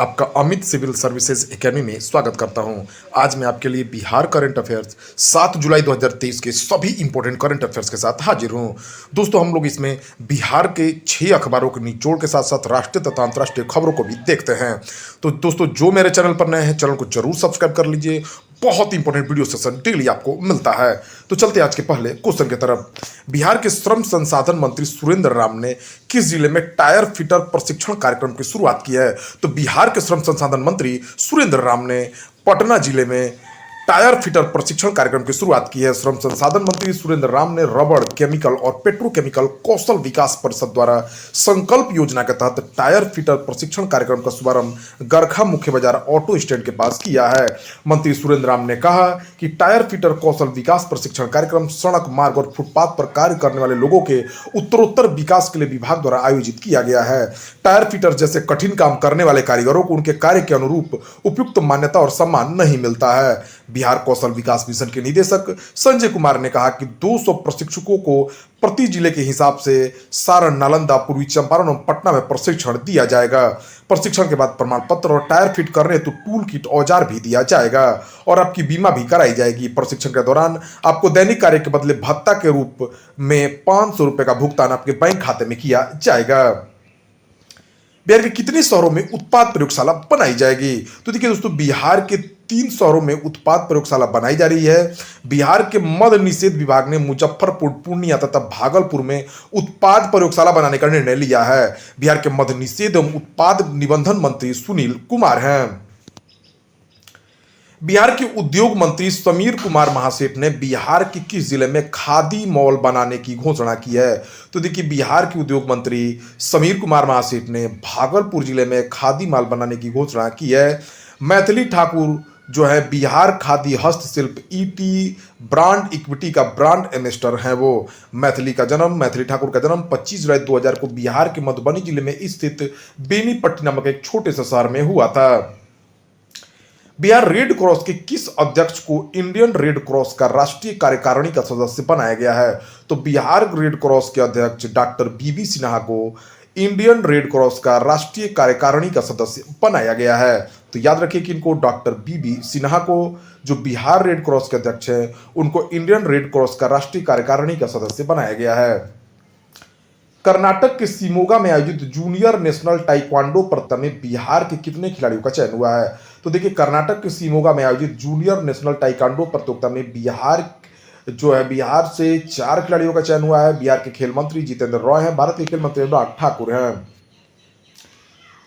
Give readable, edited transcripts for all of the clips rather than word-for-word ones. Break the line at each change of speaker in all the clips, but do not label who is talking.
आपका Amit civil services academy में स्वागत करता हूं। आज मैं आपके लिए बिहार करंट अफेयर्स 7 जुलाई 2023 के सभी इंपॉर्टेंट करंट अफेयर्स के साथ हाजिर हूं। दोस्तों, हम लोग इसमें बिहार के 6 अखबारों के निचोड़ के साथ साथ राष्ट्रीय तथा अंतर्राष्ट्रीय खबरों को भी देखते हैं। तो दोस्तों, जो मेरे चैनल पर नए हैं, चैनल को जरूर सब्सक्राइब कर लीजिए। बहुत इंपॉर्टेंट वीडियो सेशन डेली आपको मिलता है। तो चलते आज के पहले क्वेश्चन की तरफ। बिहार के श्रम संसाधन मंत्री सुरेंद्र राम ने किस जिले में टायर फिटर प्रशिक्षण कार्यक्रम की शुरुआत की है? तो बिहार के श्रम संसाधन मंत्री सुरेंद्र राम ने पटना जिले में टायर फिटर प्रशिक्षण कार्यक्रम की शुरुआत की है। श्रम संसाधन मंत्री सुरेंद्र राम ने रबड़, केमिकल और पेट्रोकेमिकल कौशल विकास परिषद द्वारा संकल्प योजना के तहत टायर फिटर प्रशिक्षण कार्यक्रम का शुभारंभ गरखा मुख्य बाजार ऑटो स्टैंड के पास किया है। मंत्री सुरेंद्र राम ने कहा कि टायर फिटर कौशल विकास प्रशिक्षण कार्यक्रम सड़क, मार्ग और फुटपाथ पर कार्य करने वाले लोगों के उत्तरोत्तर विकास के लिए विभाग द्वारा आयोजित किया गया है। टायर फिटर जैसे कठिन काम करने वाले कारीगरों को उनके कार्य के अनुरूप उपयुक्त मान्यता और सम्मान नहीं मिलता है। बिहार कौशल विकास मिशन के निदेशक संजय कुमार ने कहा कि 200 प्रशिक्षकों को प्रति जिले के हिसाब से सारण, नालंदा, पूर्वी चंपारण और पटना में प्रशिक्षण दिया जाएगा। प्रशिक्षण के बाद प्रमाण पत्र और टायर फिट करने हेतु टूल किट, औजार भी दिया जाएगा और आपकी बीमा भी कराई जाएगी। प्रशिक्षण के दौरान आपको दैनिक कार्य के बदले भत्ता के रूप में 500 रुपए का भुगतान आपके बैंक खाते में किया जाएगा। बिहार के कितने शहरों में उत्पाद प्रयोगशाला बनाई जाएगी? तो देखिए दोस्तों, बिहार के 3 शहरों में उत्पाद प्रयोगशाला बनाई जा रही है। बिहार के मद्य निषेध विभाग ने मुजफ्फरपुर, पूर्णिया तथा भागलपुर में उत्पाद प्रयोगशाला बनाने का निर्णय लिया है। बिहार के मद्य निषेध एवं उत्पाद निबंधन मंत्री सुनील कुमार हैं। बिहार के उद्योग मंत्री समीर कुमार महासेठ ने बिहार के किस जिले में खादी मॉल बनाने की घोषणा की है? तो देखिए, बिहार के उद्योग मंत्री समीर कुमार महासेठ ने भागलपुर जिले में खादी मॉल बनाने की घोषणा की है। मैथिली ठाकुर जो है बिहार खादी हस्तशिल्प ईटी ब्रांड इक्विटी का ब्रांड एम्बेसडर है। वो मैथिली ठाकुर का जन्म 25 जुलाई 2000 को बिहार के मधुबनी जिले में स्थित बेनीपट्टी नामक एक छोटे से शहर में हुआ था। बिहार रेड क्रॉस के किस अध्यक्ष को इंडियन रेड क्रॉस का राष्ट्रीय कार्यकारिणी का सदस्य बनाया गया है? तो बिहार रेड क्रॉस के अध्यक्ष डॉक्टर बीबी सिन्हा को इंडियन रेड क्रॉस का राष्ट्रीय कार्यकारिणी का सदस्य बनाया गया है। तो याद रखिए कि इनको डॉक्टर बीबी सिन्हा को, जो बिहार रेड क्रॉस के अध्यक्ष हैं, उनको इंडियन रेड क्रॉस का राष्ट्रीय कार्यकारिणी का सदस्य बनाया गया है। कर्नाटक के शिमोगा में आयोजित जूनियर नेशनल ताइक्वांडो प्रतियोगिता में बिहार के कितने खिलाड़ियों का चयन हुआ है? तो देखिए, कर्नाटक के शिमोगा में आयोजित जूनियर नेशनल ताइक्वांडो प्रतियोगिता में बिहार से 4 खिलाड़ियों का चयन हुआ है। बिहार के खेल मंत्री जितेंद्र रॉय हैं। भारत के खेल मंत्री अनुराग ठाकुर हैं।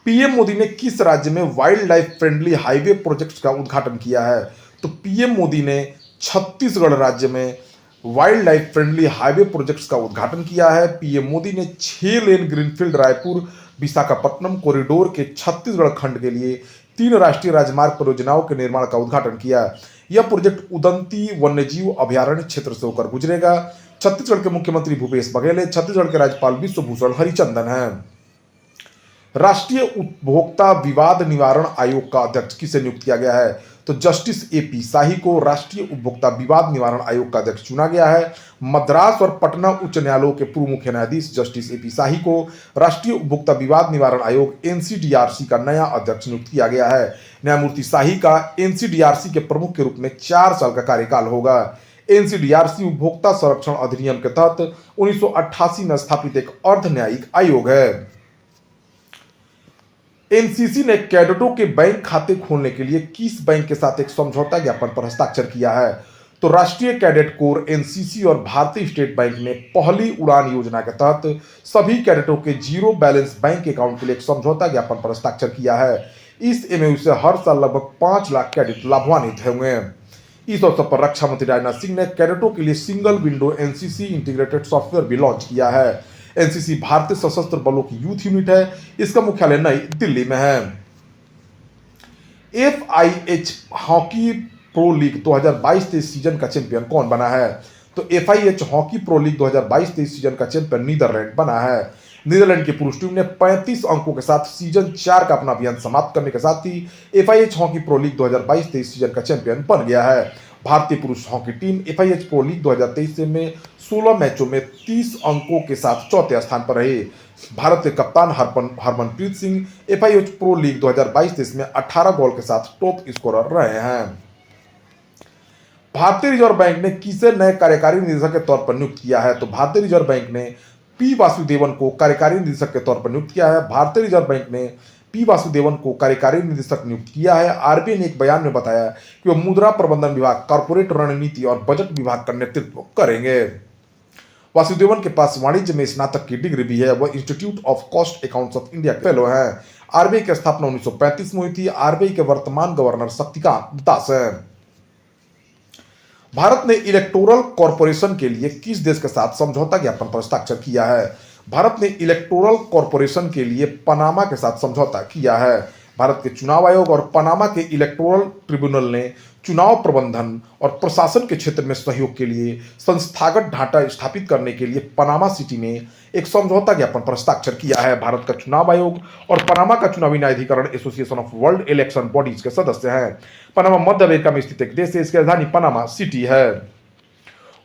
पीएम मोदी ने किस राज्य में wild life friendly highway project का उद्घाटन किया है? तो पीएम मोदी ने छत्तीसगढ़ राज्य में wild life friendly highway projects का उद्घाटन किया है। पीएम मोदी ने 6 lane greenfield Raipur Visakhapatnam corridor के छत्तीसगढ़ खंड के लिए 3 राष्ट्रीय राजमार्ग परियोजनाओं के निर्माण का उद्घाटन किया। यह प्रोजेक्ट उदंती वन्यजीव अभयारण्य क्षेत्र से होकर गुजरेगा। छत्तीसगढ़ के मुख्यमंत्री भूपेश बघेल, छत्तीसगढ़ के राज्यपाल विश्वभूषण हरिचंदन हैं। राष्ट्रीय उपभोक्ता विवाद निवारण आयोग का अध्यक्ष किसे नियुक्त किया गया है? तो जस्टिस एपी शाही को राष्ट्रीय उपभोक्ता विवाद निवारण आयोग का अध्यक्ष चुना गया है। मद्रास और पटना उच्च न्यायालयों के पूर्व मुख्य न्यायाधीश जस्टिस एपी शाही को राष्ट्रीय उपभोक्ता विवाद निवारण आयोग एनसीडीआरसी का नया अध्यक्ष नियुक्त किया गया है। न्यायमूर्ति शाही का एनसीडीआरसी के प्रमुख के रूप में 4 साल का कार्यकाल होगा। एनसीडीआरसी उपभोक्ता संरक्षण अधिनियम के तहत 1988 में स्थापित एक अर्ध न्यायिक आयोग है। एनसीसी ने कैडेटों के बैंक खाते खोलने के लिए किस बैंक के साथ एक समझौता ज्ञापन पर हस्ताक्षर किया है? तो राष्ट्रीय कैडेट कोर एनसीसी और भारतीय स्टेट बैंक ने पहली उड़ान योजना के तहत सभी कैडेटों के जीरो बैलेंस बैंक अकाउंट के लिए एक समझौता ज्ञापन पर हस्ताक्षर किया है। इस एमओयू से हर साल लगभग 5 लाख कैडेट लाभान्वित होंगे। इस अवसर पर रक्षा मंत्री राजनाथ सिंह ने कैडेटों के लिए single window NCC integrated software भी लॉन्च किया है। एनसीसी भारतीय सशस्त्र बलों की यूथ यूनिट है। इसका मुख्यालय नई दिल्ली में है। FIH hockey pro league 2022-23 season का चैंपियन कौन बना है? तो FIH hockey pro league 2022-23 season का चैंपियन नीदरलैंड बना है। नीदरलैंड की पुरुष टीम ने 35 अंकों के साथ सीजन 4 का अपना अभियान समाप्त करने के साथ ही FIH hockey pro league 2022-23 season का चैंपियन बन गया है। भारतीय पुरुष hockey team FIH pro league 2023 में 16 मैचों में 30 अंकों के साथ चौथे स्थान पर रहे। भारत के कप्तान Harmanpreet Singh FIH pro league 2022-23 में 18 गोल के साथ टॉप स्कोरर रहे हैं। भारतीय रिजर्व बैंक ने किसे नए कार्यकारी निदेशक के तौर पर नियुक्त किया है? तो भारतीय रिजर्व बैंक ने पी वासुदेवन को कार्यकारी निदेशक के तौर पर नियुक्त किया है। भारतीय रिजर्व बैंक ने पी वासुदेवन को कार्यकारी निदेशक नियुक्त किया है। आरबीआई ने एक बयान में बताया कि वह मुद्रा प्रबंधन विभाग, कॉर्पोरेट रणनीति और बजट विभाग का नेतृत्व करेंगे। वासुदेवन के पास वाणिज्य में स्नातक की डिग्री भी है। वह institute of cost accounts of India के फेलो हैं। आरबीआई की स्थापना 1935 में हुई थी। आरबीआई के वर्तमान गवर्नर शक्तिकांत दास हैं। भारत ने इलेक्टोरल कॉर्पोरेशन के लिए किस देश के साथ समझौता ज्ञापन पर हस्ताक्षर किया है? भारत ने इलेक्टोरल कॉर्पोरेशन के लिए पनामा के साथ समझौता किया है। भारत के चुनाव आयोग और पनामा के इलेक्टोरल ट्रिब्यूनल ने चुनाव प्रबंधन और प्रशासन के क्षेत्र में सहयोग के लिए संस्थागत ढांचा स्थापित करने के लिए पनामा सिटी में एक समझौता ज्ञापन पर हस्ताक्षर किया है। भारत का चुनाव आयोग और पनामा का चुनावी न्यायाधिकरण association of world election bodies के सदस्य हैं। पनामा मध्य अमेरिका में स्थित एक देश है। इसकी राजधानी पनामा सिटी है।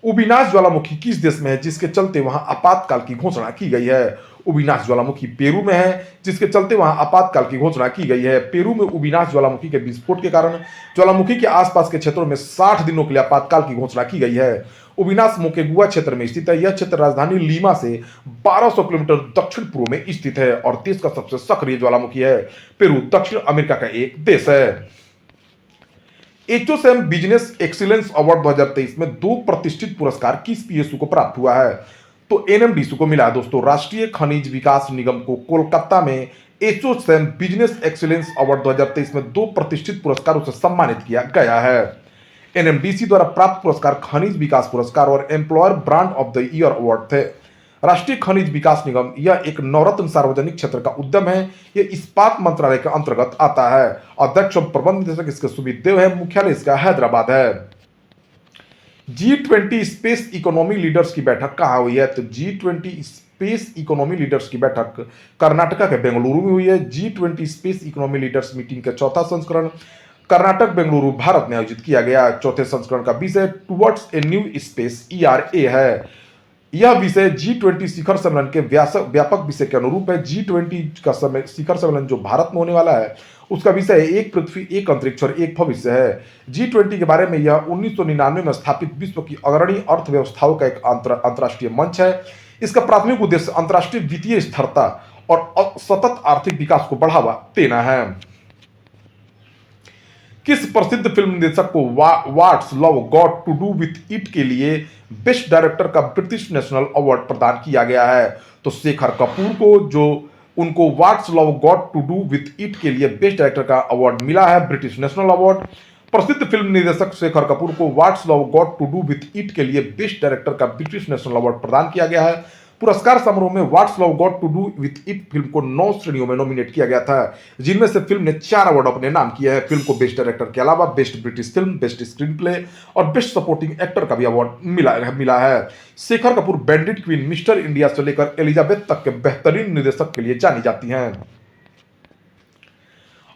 उबिनास ज्वालामुखी किस देश में है जिसके चलते वहां आपातकाल की घोषणा की गई है? उबिनास ज्वालामुखी पेरू में है जिसके चलते वहां आपातकाल की घोषणा की गई है। पेरू में उबिनास ज्वालामुखी के विस्फोट के कारण ज्वालामुखी के आसपास के क्षेत्रों में 60 दिनों के लिए आपातकाल की घोषणा की गई है। उबिनास मोकेगुआ क्षेत्र में स्थित है। यह क्षेत्र राजधानी लीमा से 1200 किलोमीटर दक्षिण पूर्व में स्थित है और देश का सबसे सक्रिय ज्वालामुखी है। पेरू दक्षिण अमेरिका का एक देश है। एचओसैम बिजनेस एक्सीलेंस अवार्ड 2023 में 2 प्रतिष्ठित पुरस्कार किस पीएसयू को प्राप्त हुआ है? तो एनएमडीसी को मिला है दोस्तों। राष्ट्रीय खनिज विकास निगम को कोलकाता में एचओसैम बिजनेस एक्सीलेंस अवार्ड 2023 में 2 प्रतिष्ठित पुरस्कारों से सम्मानित किया गया है। एनएमडीसी द्वारा प्राप्त पुरस्कार खनिज विकास पुरस्कार और employer brand of the year award थे। राष्ट्रीय खनिज विकास निगम यह एक नवरत्न सार्वजनिक क्षेत्र का उद्यम है। यह इस्पात मंत्रालय के अंतर्गत आता है। अध्यक्ष और प्रबंध निदेशक इसके सुमित देव है। मुख्यालय इसका हैदराबाद है। G20 स्पेस इकोनॉमी लीडर्स की बैठक कहाँ हुई है? तो G20 स्पेस इकोनॉमी लीडर्स की बैठक कर्नाटका के बेंगलुरु में हुई है। G20 space economy leaders meeting का चौथा संस्करण कर्नाटक बेंगलुरु भारत में आयोजित किया गया। चौथे संस्करण का विषय towards a new space ERA है। यह विषय G20 शिखर सम्मेलन के व्यापक विषय के अनुरूप है। G20 का शिखर सम्मेलन जो भारत में होने वाला है उसका विषय एक पृथ्वी, एक अंतरिक्ष और एक भविष्य है। G20 के बारे में यह 1999 में स्थापित विश्व की अग्रणी अर्थव्यवस्थाओं का एक अंतर्राष्ट्रीय मंच है। इसका प्राथमिक उद्देश्य अंतर्राष्ट्रीय वित्तीय स्थिरता और सतत आर्थिक विकास को बढ़ावा देना है। किस प्रसिद्ध फिल्म निर्देशक को what's love got to do with it के लिए बेस्ट डायरेक्टर का ब्रिटिश नेशनल अवार्ड प्रदान किया गया है? तो शेखर कपूर को, जो उनको what's love got to do with it के लिए बेस्ट डायरेक्टर का अवार्ड मिला है, ब्रिटिश नेशनल अवार्ड। प्रसिद्ध फिल्म निर्देशक शेखर कपूर को what's love got to do with it के लिए बेस्ट डायरेक्टर का ब्रिटिश नेशनल अवार्ड प्रदान किया गया है। पुरस्कार समारोह में what's love got to do with it film को 9 श्रेणियों में नॉमिनेट किया गया था, जिनमें से फिल्म ने 4 अवार्ड अपने नाम किए हैं। फिल्म को बेस्ट डायरेक्टर के अलावा best British film, best screen play और बेस्ट सपोर्टिंग एक्टर का भी अवार्ड मिला है। Shekhar Kapoor bandit queen, mister India से लेकर एलिजाबेथ तक के बेहतरीन निर्देशक के लिए जानी जाती हैं।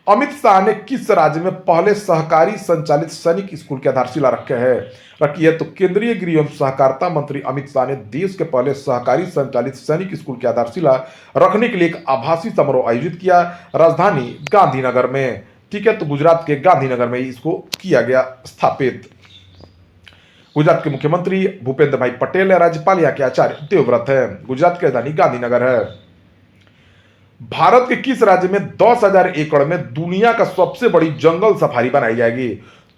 अमित शाह ने किस राज्य में पहले सहकारी संचालित सैनिक स्कूल की आधारशिला रखी है? तो केंद्रीय गृह एवं सहकारिता मंत्री अमित शाह ने देश के पहले सहकारी संचालित सैनिक स्कूल की आधारशिला रखने के लिए एक आभासी समारोह आयोजित किया राजधानी गांधीनगर में। ठीक है, तो गुजरात के गांधीनगर में इसको किया गया स्थापित। गुजरात के मुख्यमंत्री भूपेंद्र भाई पटेल है। राज्यपाल यहाँ के आचार्य देवव्रत है। गुजरात की राजधानी गांधीनगर है। भारत के किस राज्य में 10,000 एकड़ में दुनिया का सबसे बड़ी जंगल सफारी बनाई जाएगी?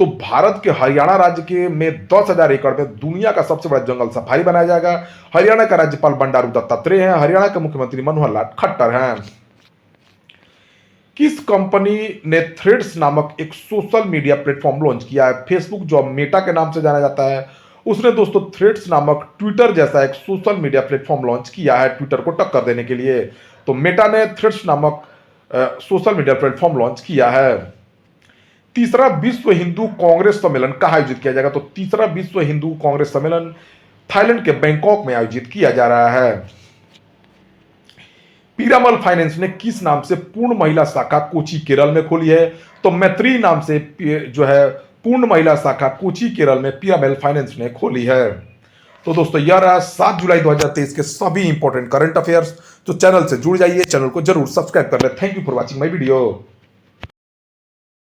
तो भारत के हरियाणा राज्य के में 10,000 एकड़ में दुनिया का सबसे बड़ा जंगल सफारी बनाया जाएगा। हरियाणा का राज्यपाल बंडारू दत्तात्रेय हैं। हरियाणा के मुख्यमंत्री मनोहर लाल खट्टर हैं। किस कंपनी ने थ्रेड्स नामक एक सोशल मीडिया प्लेटफॉर्म लॉन्च किया है? फेसबुक, जो मेटा के नाम से जाना जाता है, उसने दोस्तों थ्रेड्स नामक ट्विटर जैसा एक सोशल मीडिया प्लेटफॉर्म लॉन्च किया है ट्विटर को टक्कर देने के लिए। तो मेटा ने थ्रेड्स नामक सोशल मीडिया प्लेटफॉर्म लॉन्च किया है। तीसरा विश्व हिंदू कांग्रेस सम्मेलन कहाँ आयोजित किया जाएगा? तो तीसरा विश्व हिंदू कांग्रेस सम्मेलन थाईलैंड के बैंकॉक में आयोजित किया जा रहा है। पीरामल फाइनेंस ने किस नाम से पूर्ण महिला शाखा कोची केरल में खोली है? तो मैत्री नाम से जो है पूर्ण महिला शाखा कोची केरल में पीरामल फाइनेंस ने खोली है। तो दोस्तों यह रहा 7 जुलाई 2023 के सभी इंपॉर्टेंट करंट अफेयर्स। तो चैनल से जुड़ जाइए, चैनल को जरूर सब्सक्राइब कर ले। Thank you for watching my video.